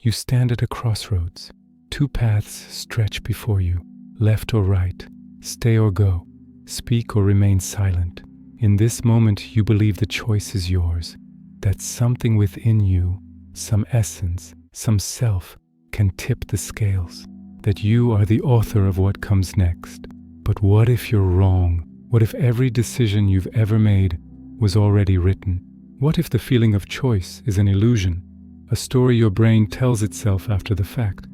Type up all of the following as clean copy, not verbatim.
You stand at a crossroads. Two paths stretch before you, left or right, stay or go, speak or remain silent. In this moment, you believe the choice is yours, that something within you, some essence, some self, can tip the scales, that you are the author of what comes next. But what if you're wrong? What if every decision you've ever made was already written? What if the feeling of choice is an illusion, a story your brain tells itself after the fact?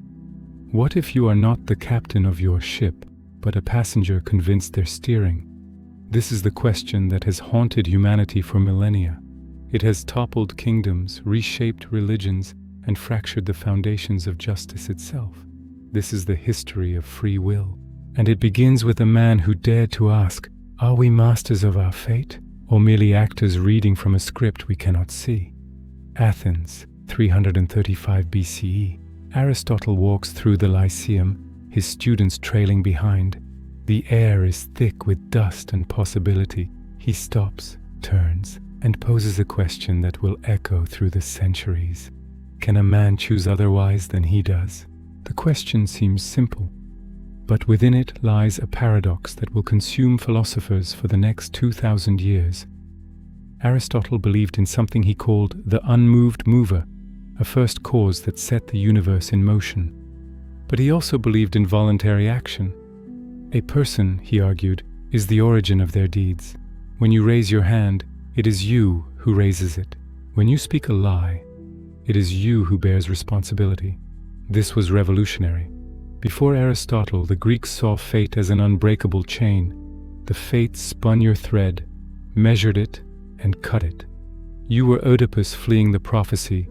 What if you are not the captain of your ship, but a passenger convinced they're steering? This is the question that has haunted humanity for millennia. It has toppled kingdoms, reshaped religions, and fractured the foundations of justice itself. This is the history of free will. And it begins with a man who dared to ask, are we masters of our fate, or merely actors reading from a script we cannot see? Athens, 335 BCE. Aristotle walks through the Lyceum, his students trailing behind. The air is thick with dust and possibility. He stops, turns, and poses a question that will echo through the centuries. Can a man choose otherwise than he does? The question seems simple, but within it lies a paradox that will consume philosophers for the next 2,000 years. Aristotle believed in something he called the unmoved mover, a first cause that set the universe in motion. But he also believed in voluntary action. A person, he argued, is the origin of their deeds. When you raise your hand, it is you who raises it. When you speak a lie, it is you who bears responsibility. This was revolutionary. Before Aristotle, the Greeks saw fate as an unbreakable chain. The fates spun your thread, measured it, and cut it. You were Oedipus fleeing the prophecy,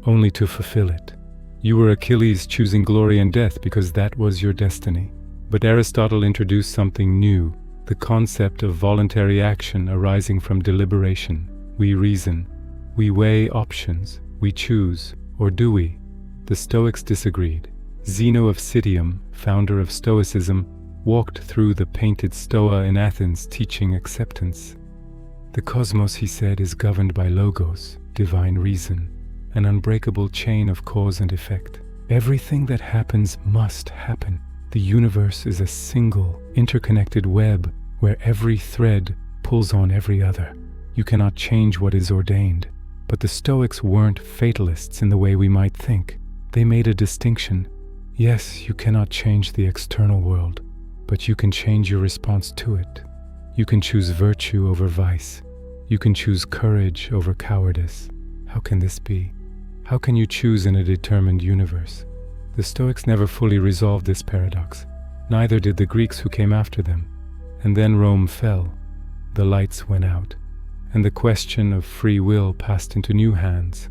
only to fulfill it. You were Achilles choosing glory and death because that was your destiny. But Aristotle introduced something new, the concept of voluntary action arising from deliberation. We reason, we weigh options, we choose, or do we? The Stoics disagreed. Zeno of Citium, founder of Stoicism, walked through the painted Stoa in Athens teaching acceptance. The cosmos, he said, is governed by logos, divine reason, an unbreakable chain of cause and effect. Everything that happens must happen. The universe is a single, interconnected web where every thread pulls on every other. You cannot change what is ordained. But the Stoics weren't fatalists in the way we might think. They made a distinction. Yes, you cannot change the external world, but you can change your response to it. You can choose virtue over vice. You can choose courage over cowardice. How can this be? How can you choose in a determined universe? The Stoics never fully resolved this paradox. Neither did the Greeks who came after them. And then Rome fell. The lights went out, and the question of free will passed into new hands.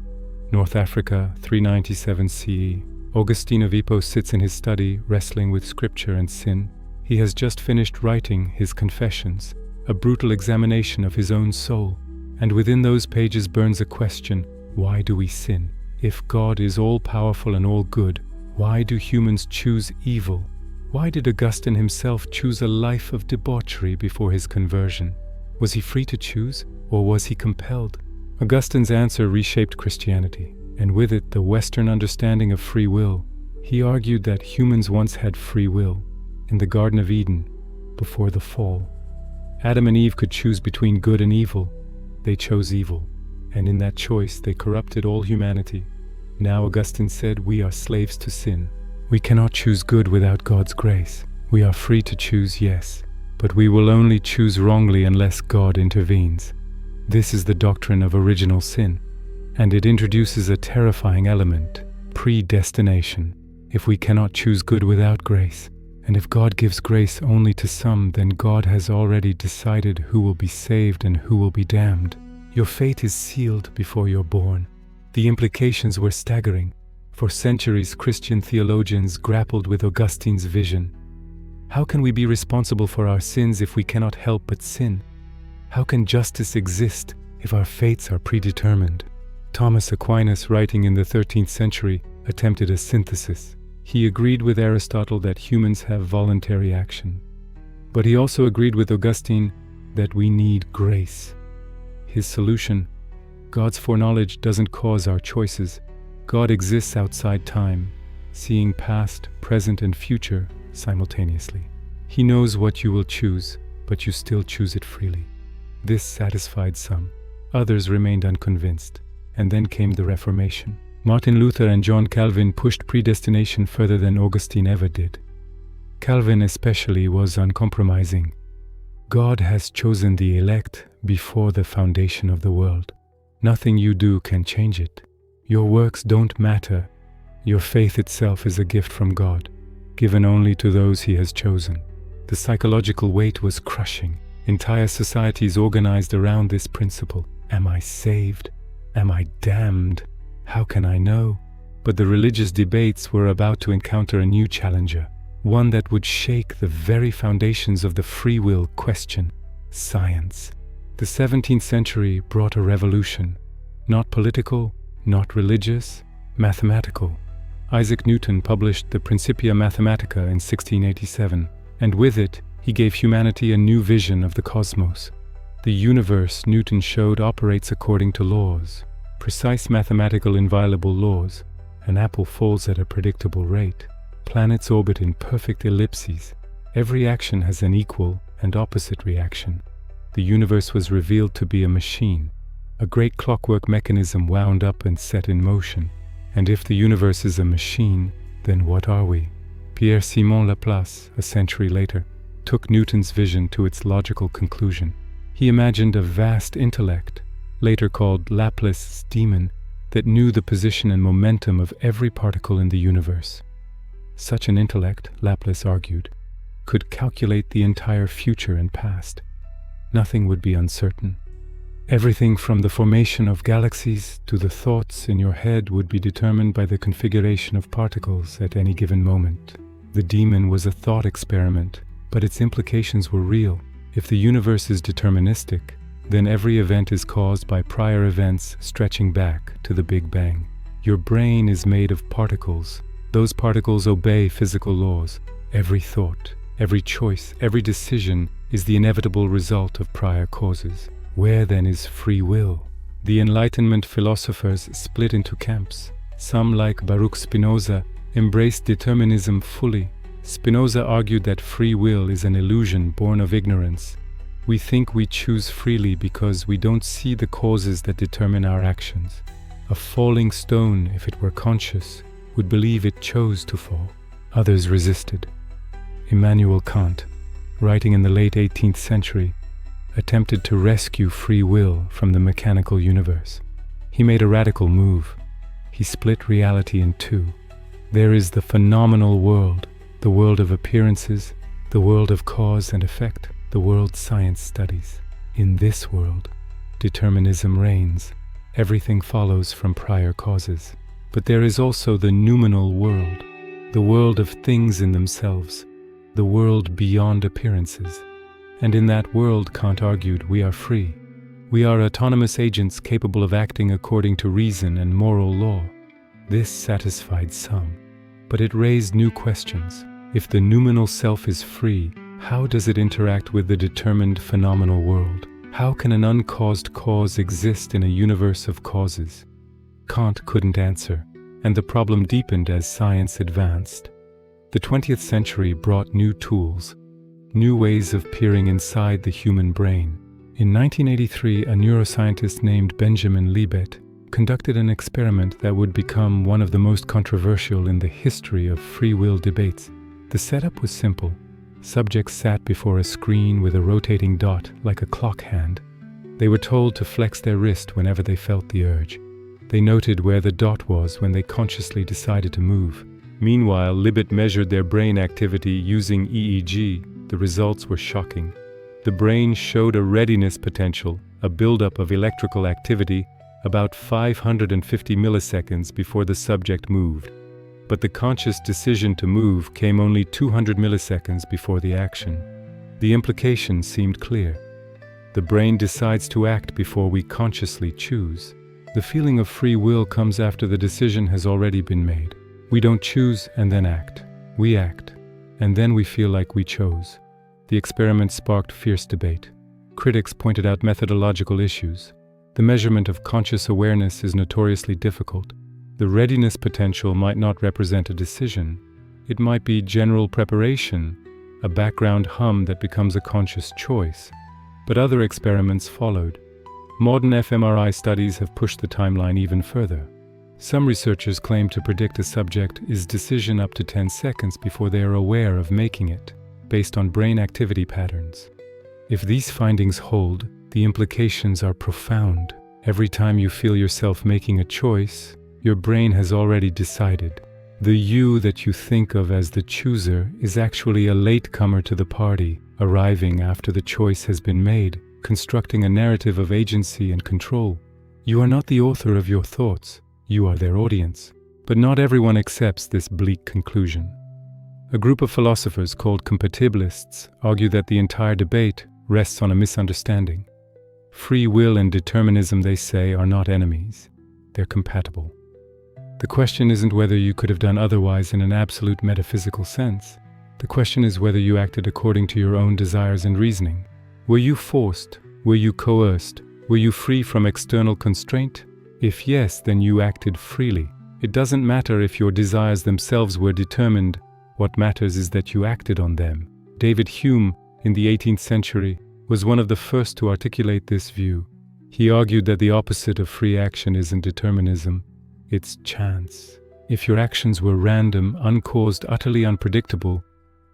North Africa, 397 CE. Augustine of Hippo sits in his study, wrestling with scripture and sin. He has just finished writing his Confessions, a brutal examination of his own soul. And within those pages burns a question: why do we sin? If God is all-powerful and all-good, why do humans choose evil? Why did Augustine himself choose a life of debauchery before his conversion? Was he free to choose, or was he compelled? Augustine's answer reshaped Christianity, and with it the Western understanding of free will. He argued that humans once had free will, in the Garden of Eden, before the fall. Adam and Eve could choose between good and evil. They chose evil, and in that choice they corrupted all humanity. Now, Augustine said, we are slaves to sin. We cannot choose good without God's grace. We are free to choose, yes, but we will only choose wrongly unless God intervenes. This is the doctrine of original sin, and it introduces a terrifying element: predestination. If we cannot choose good without grace, and if God gives grace only to some, then God has already decided who will be saved and who will be damned. Your fate is sealed before you're born. The implications were staggering. For centuries, Christian theologians grappled with Augustine's vision. How can we be responsible for our sins if we cannot help but sin? How can justice exist if our fates are predetermined? Thomas Aquinas, writing in the 13th century, attempted a synthesis. He agreed with Aristotle that humans have voluntary action. But he also agreed with Augustine that we need grace. His solution: God's foreknowledge doesn't cause our choices. God exists outside time, seeing past, present, and future simultaneously. He knows what you will choose, but you still choose it freely. This satisfied some. Others remained unconvinced. And then came the Reformation. Martin Luther and John Calvin pushed predestination further than Augustine ever did. Calvin especially was uncompromising. God has chosen the elect before the foundation of the world. Nothing you do can change it. Your works don't matter. Your faith itself is a gift from God, given only to those He has chosen. The psychological weight was crushing. Entire societies organized around this principle. Am I saved? Am I damned? How can I know? But the religious debates were about to encounter a new challenger, one that would shake the very foundations of the free will question: science. The 17th century brought a revolution, not political, not religious, mathematical. Isaac Newton published the Principia Mathematica in 1687, and with it, he gave humanity a new vision of the cosmos. The universe, Newton showed, operates according to laws, precise mathematical inviolable laws. An apple falls at a predictable rate. Planets orbit in perfect ellipses. Every action has an equal and opposite reaction. The universe was revealed to be a machine, a great clockwork mechanism wound up and set in motion. And if the universe is a machine, then what are we? Pierre-Simon Laplace, a century later, took Newton's vision to its logical conclusion. He imagined a vast intellect, later called Laplace's demon, that knew the position and momentum of every particle in the universe. Such an intellect, Laplace argued, could calculate the entire future and past. Nothing would be uncertain. Everything from the formation of galaxies to the thoughts in your head would be determined by the configuration of particles at any given moment. The demon was a thought experiment, but its implications were real. If the universe is deterministic, then every event is caused by prior events stretching back to the Big Bang. Your brain is made of particles. Those particles obey physical laws. Every thought, every choice, every decision is the inevitable result of prior causes. Where then is free will? The Enlightenment philosophers split into camps. Some, like Baruch Spinoza, embraced determinism fully. Spinoza argued that free will is an illusion born of ignorance. We think we choose freely because we don't see the causes that determine our actions. A falling stone, if it were conscious, would believe it chose to fall. Others resisted. Immanuel Kant, writing in the late 18th century, attempted to rescue free will from the mechanical universe. He made a radical move. He split reality in two. There is the phenomenal world, the world of appearances, the world of cause and effect, the world science studies. In this world, determinism reigns. Everything follows from prior causes. But there is also the noumenal world, the world of things in themselves, the world beyond appearances. And in that world, Kant argued, we are free. We are autonomous agents capable of acting according to reason and moral law. This satisfied some, but it raised new questions. If the noumenal self is free, how does it interact with the determined phenomenal world? How can an uncaused cause exist in a universe of causes? Kant couldn't answer, and the problem deepened as science advanced. The 20th century brought new tools, new ways of peering inside the human brain. In 1983, a neuroscientist named Benjamin Libet conducted an experiment that would become one of the most controversial in the history of free will debates. The setup was simple. Subjects sat before a screen with a rotating dot like a clock hand. They were told to flex their wrist whenever they felt the urge. They noted where the dot was when they consciously decided to move. Meanwhile, Libet measured their brain activity using EEG. The results were shocking. The brain showed a readiness potential, a buildup of electrical activity, about 550 milliseconds before the subject moved. But the conscious decision to move came only 200 milliseconds before the action. The implication seemed clear. The brain decides to act before we consciously choose. The feeling of free will comes after the decision has already been made. We don't choose and then act. We act, and then we feel like we chose. The experiment sparked fierce debate. Critics pointed out methodological issues. The measurement of conscious awareness is notoriously difficult. The readiness potential might not represent a decision. It might be general preparation, a background hum that becomes a conscious choice. But other experiments followed. Modern fMRI studies have pushed the timeline even further. Some researchers claim to predict a subject is decision up to 10 seconds before they are aware of making it, based on brain activity patterns. If these findings hold, the implications are profound. Every time you feel yourself making a choice, your brain has already decided. The you that you think of as the chooser is actually a latecomer to the party, arriving after the choice has been made, constructing a narrative of agency and control. You are not the author of your thoughts, you are their audience. But not everyone accepts this bleak conclusion. A group of philosophers called compatibilists argue that the entire debate rests on a misunderstanding. Free will and determinism, they say, are not enemies. They're compatible. The question isn't whether you could have done otherwise in an absolute metaphysical sense. The question is whether you acted according to your own desires and reasoning. Were you forced? Were you coerced? Were you free from external constraint? If yes, then you acted freely. It doesn't matter if your desires themselves were determined. What matters is that you acted on them. David Hume, in the 18th century, was one of the first to articulate this view. He argued that the opposite of free action isn't determinism, it's chance. If your actions were random, uncaused, utterly unpredictable,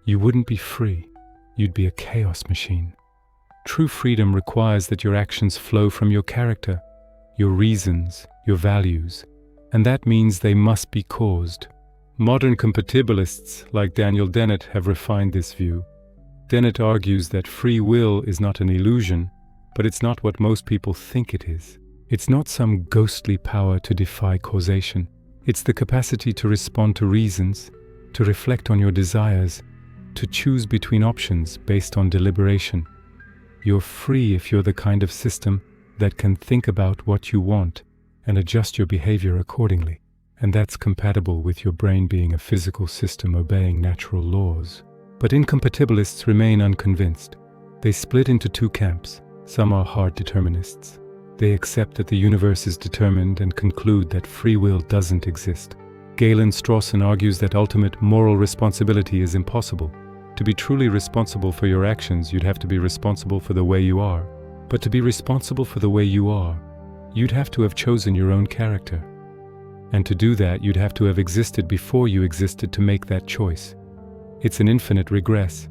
you wouldn't be free. You'd be a chaos machine. True freedom requires that your actions flow from your character, your reasons, your values, and that means they must be caused. Modern compatibilists like Daniel Dennett have refined this view. Dennett argues that free will is not an illusion, but it's not what most people think it is. It's not some ghostly power to defy causation. It's the capacity to respond to reasons, to reflect on your desires, to choose between options based on deliberation. You're free if you're the kind of system that can think about what you want and adjust your behavior accordingly. And that's compatible with your brain being a physical system obeying natural laws. But incompatibilists remain unconvinced. They split into two camps. Some are hard determinists. They accept that the universe is determined and conclude that free will doesn't exist. Galen Strawson argues that ultimate moral responsibility is impossible. To be truly responsible for your actions, you'd have to be responsible for the way you are. But to be responsible for the way you are, you'd have to have chosen your own character. And to do that, you'd have to have existed before you existed to make that choice. It's an infinite regress.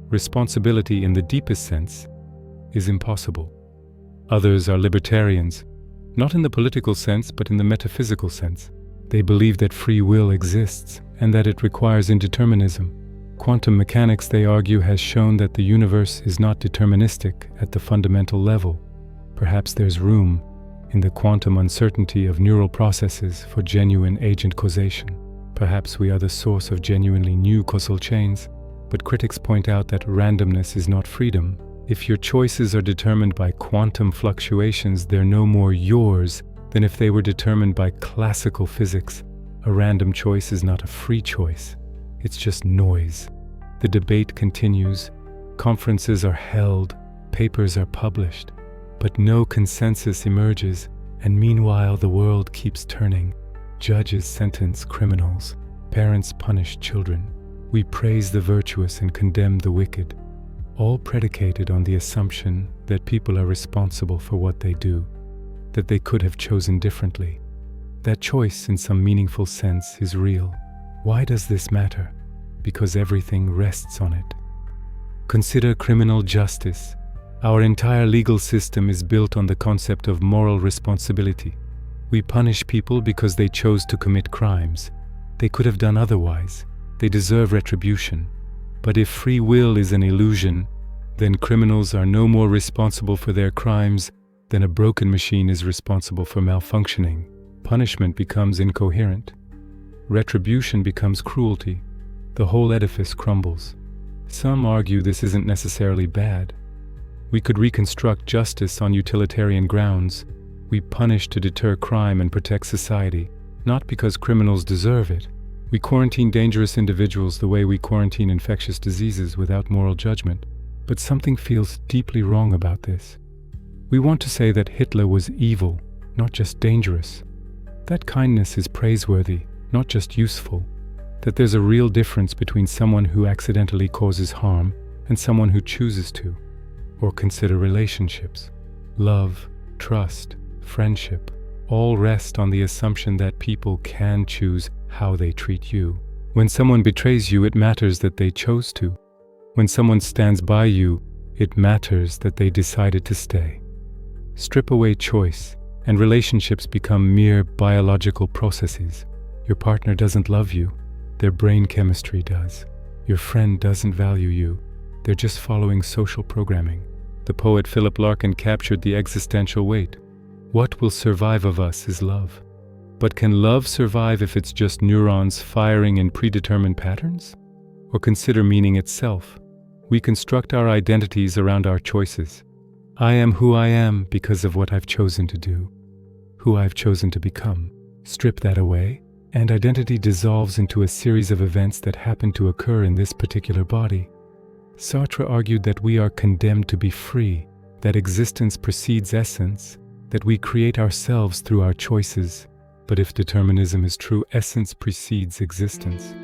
Responsibility in the deepest sense is impossible. Others are libertarians, not in the political sense, but in the metaphysical sense. They believe that free will exists and that it requires indeterminism. Quantum mechanics, they argue, has shown that the universe is not deterministic at the fundamental level. Perhaps there's room in the quantum uncertainty of neural processes for genuine agent causation. Perhaps we are the source of genuinely new causal chains, but critics point out that randomness is not freedom. If your choices are determined by quantum fluctuations, they're no more yours than if they were determined by classical physics. A random choice is not a free choice. It's just noise. The debate continues, conferences are held, papers are published, but no consensus emerges, and meanwhile the world keeps turning. Judges sentence criminals, parents punish children. We praise the virtuous and condemn the wicked, all predicated on the assumption that people are responsible for what they do, that they could have chosen differently. That choice, in some meaningful sense, is real. Why does this matter? Because everything rests on it. Consider criminal justice. Our entire legal system is built on the concept of moral responsibility. We punish people because they chose to commit crimes. They could have done otherwise. They deserve retribution. But if free will is an illusion, then criminals are no more responsible for their crimes than a broken machine is responsible for malfunctioning. Punishment becomes incoherent. Retribution becomes cruelty. The whole edifice crumbles. Some argue this isn't necessarily bad. We could reconstruct justice on utilitarian grounds. We punish to deter crime and protect society, not because criminals deserve it. We quarantine dangerous individuals the way we quarantine infectious diseases without moral judgment. But something feels deeply wrong about this. We want to say that Hitler was evil, not just dangerous. That kindness is praiseworthy, not just useful. That there's a real difference between someone who accidentally causes harm and someone who chooses to. Or consider relationships. Love, trust, friendship, all rest on the assumption that people can choose how they treat you. When someone betrays you, it matters that they chose to. When someone stands by you, it matters that they decided to stay. Strip away choice, and relationships become mere biological processes. Your partner doesn't love you, their brain chemistry does. Your friend doesn't value you, they're just following social programming. The poet Philip Larkin captured the existential weight. What will survive of us is love. But can love survive if it's just neurons firing in predetermined patterns? Or consider meaning itself. We construct our identities around our choices. I am who I am because of what I've chosen to do, who I've chosen to become. Strip that away, and identity dissolves into a series of events that happen to occur in this particular body. Sartre argued that we are condemned to be free, that existence precedes essence, that we create ourselves through our choices. But if determinism is true, essence precedes existence.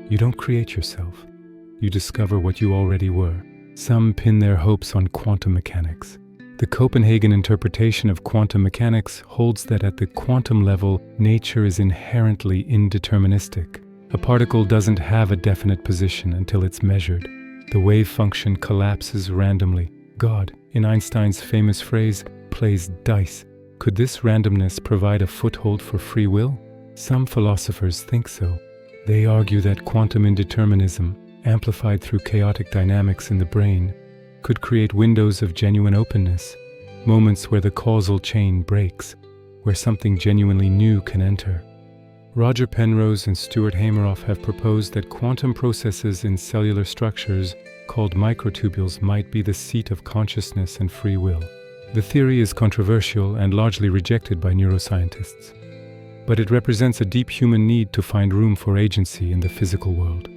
You don't create yourself. You discover what you already were. Some pin their hopes on quantum mechanics. The Copenhagen interpretation of quantum mechanics holds that at the quantum level, nature is inherently indeterministic. A particle doesn't have a definite position until it's measured. The wave function collapses randomly. God, in Einstein's famous phrase, plays dice. Could this randomness provide a foothold for free will? Some philosophers think so. They argue that quantum indeterminism, amplified through chaotic dynamics in the brain, could create windows of genuine openness, moments where the causal chain breaks, where something genuinely new can enter. Roger Penrose and Stuart Hameroff have proposed that quantum processes in cellular structures called microtubules might be the seat of consciousness and free will. The theory is controversial and largely rejected by neuroscientists, but it represents a deep human need to find room for agency in the physical world.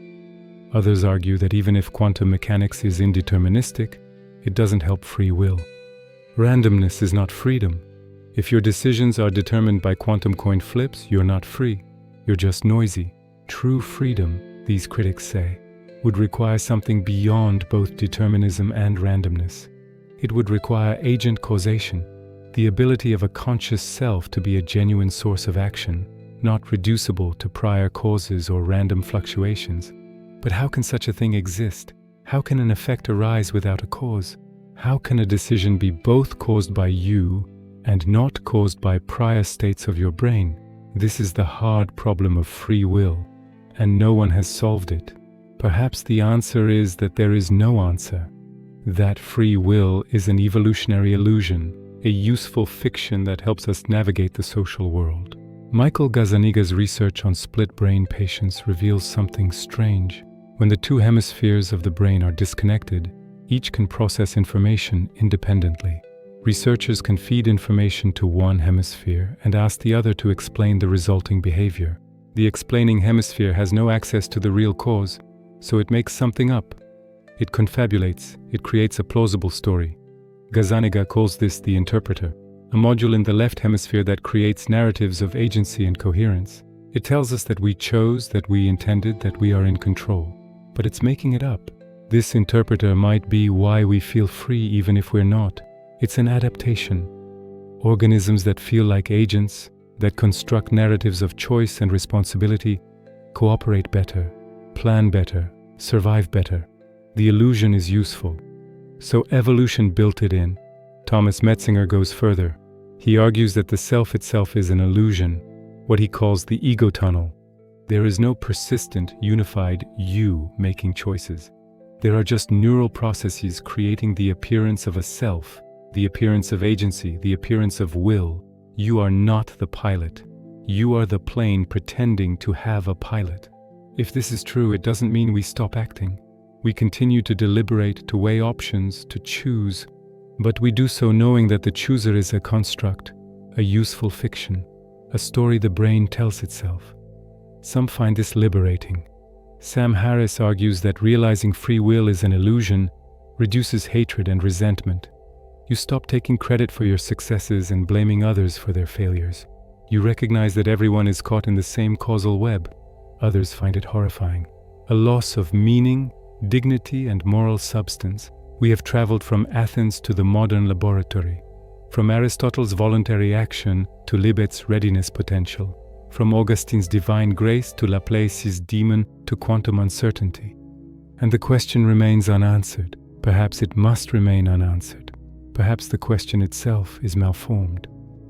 Others argue that even if quantum mechanics is indeterministic, it doesn't help free will. Randomness is not freedom. If your decisions are determined by quantum coin flips, you're not free. You're just noisy. True freedom, these critics say, would require something beyond both determinism and randomness. It would require agent causation, the ability of a conscious self to be a genuine source of action, not reducible to prior causes or random fluctuations. But how can such a thing exist? How can an effect arise without a cause? How can a decision be both caused by you and not caused by prior states of your brain? This is the hard problem of free will, and no one has solved it. Perhaps the answer is that there is no answer. That free will is an evolutionary illusion, a useful fiction that helps us navigate the social world. Michael Gazzaniga's research on split-brain patients reveals something strange. When the two hemispheres of the brain are disconnected, each can process information independently. Researchers can feed information to one hemisphere and ask the other to explain the resulting behavior. The explaining hemisphere has no access to the real cause, so it makes something up. It confabulates, it creates a plausible story. Gazzaniga calls this the interpreter, a module in the left hemisphere that creates narratives of agency and coherence. It tells us that we chose, that we intended, that we are in control. But it's making it up. This interpreter might be why we feel free even if we're not. It's an adaptation. Organisms that feel like agents, that construct narratives of choice and responsibility, cooperate better, plan better, survive better. The illusion is useful. So evolution built it in. Thomas Metzinger goes further. He argues that the self itself is an illusion, what he calls the ego tunnel. There is no persistent, unified you making choices. There are just neural processes creating the appearance of a self, the appearance of agency, the appearance of will. You are not the pilot. You are the plane pretending to have a pilot. If this is true, it doesn't mean we stop acting. We continue to deliberate, to weigh options, to choose. But we do so knowing that the chooser is a construct, a useful fiction, a story the brain tells itself. Some find this liberating. Sam Harris argues that realizing free will is an illusion reduces hatred and resentment. You stop taking credit for your successes and blaming others for their failures. You recognize that everyone is caught in the same causal web. Others find it horrifying. A loss of meaning, dignity, and moral substance. We have traveled from Athens to the modern laboratory, from Aristotle's voluntary action to Libet's readiness potential, from Augustine's divine grace to Laplace's demon to quantum uncertainty. And the question remains unanswered. Perhaps it must remain unanswered. Perhaps the question itself is malformed,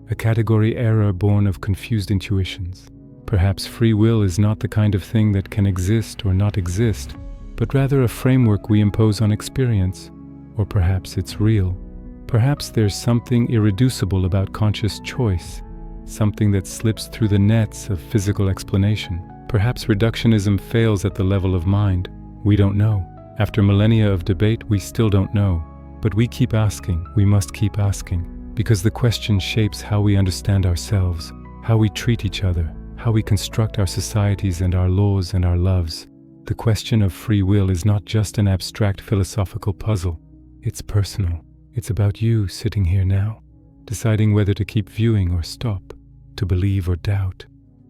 a category error born of confused intuitions. Perhaps free will is not the kind of thing that can exist or not exist, but rather a framework we impose on experience. Or perhaps it's real. Perhaps there's something irreducible about conscious choice, something that slips through the nets of physical explanation. Perhaps reductionism fails at the level of mind. We don't know. After millennia of debate, we still don't know. But we keep asking, we must keep asking, because the question shapes how we understand ourselves, how we treat each other, how we construct our societies and our laws and our loves. The question of free will is not just an abstract philosophical puzzle. It's personal. It's about you sitting here now, deciding whether to keep viewing or stop, to believe or doubt,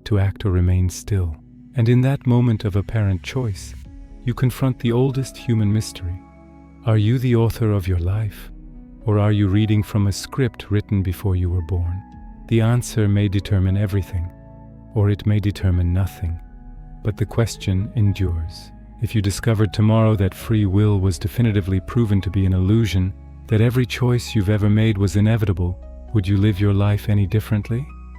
to act or remain still. And in that moment of apparent choice, you confront the oldest human mystery. Are you the author of your life, or are you reading from a script written before you were born? The answer may determine everything, or it may determine nothing, but the question endures. If you discovered tomorrow that free will was definitively proven to be an illusion, that every choice you've ever made was inevitable, would you live your life any differently?